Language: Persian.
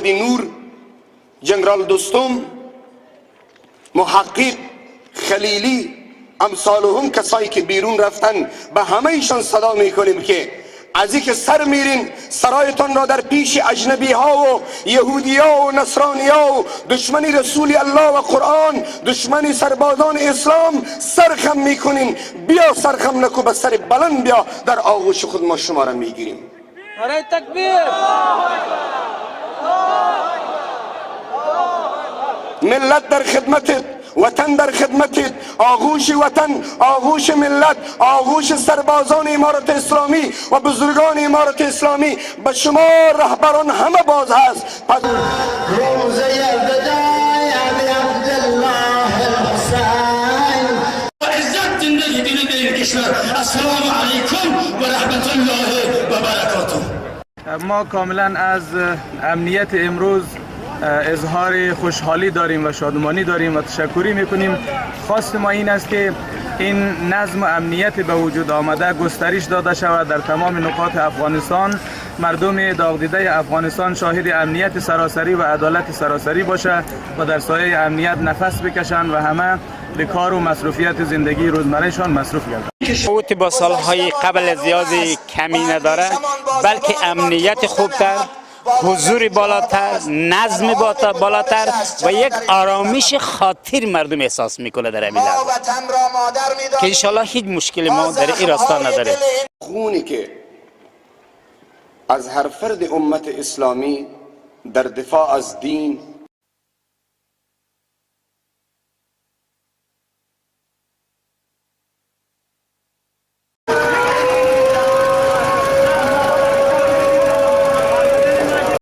محمد نور، جنرال دوستم، محقق خلیلی، امثالهم کسایی که بیرون رفتن به همه ایشان صدا میکنیم که از اینکه سر میرین سرایتان را در پیش اجنبی ها و یهودی ها و نصرانی ها و دشمنی رسول الله و قرآن، دشمنی سربازان اسلام سرخم میکنین. بیا سرخم نکو، به سر بلند بیا، در آغوش خود ما شما را میگیریم. نعره تکبیر. ملت در خدمتت، وطن در خدمتت، آغوش وطن، آغوش ملت، آغوش سربازان امارت اسلامی و بزرگان امارت اسلامی به شما رهبران همه باز هست. پس روزه الوداع علی عبدالله الحسین و عزت زندگی دیدن در این کشور. السلام علیکم و رحمت الله و برکاته. ما کاملا از امنیت امروز اظهار خوشحالی داریم و شادمانی داریم و تشکری میکنیم. خواست ما این است که این نظم و امنیت به وجود آمده گسترش داده شود در تمام نقاط افغانستان. مردم داغدیده افغانستان شاهد امنیت سراسری و عدالت سراسری باشه و در سایه امنیت نفس بکشند و همه به کار و مصروفیت زندگی روزمرهشان مصروف گردند. تفاوت با سالهای قبل زیادی کمی نداره، بلکه امنیت خوبتر، حضور بالاتر، نظم بالاتر و یک آرامش خاطر مردم احساس میکنه در این لحظه که انشالله هیچ مشکلی ما در این راستا نداره. خونی که از هر فرد امت اسلامی در دفاع از دین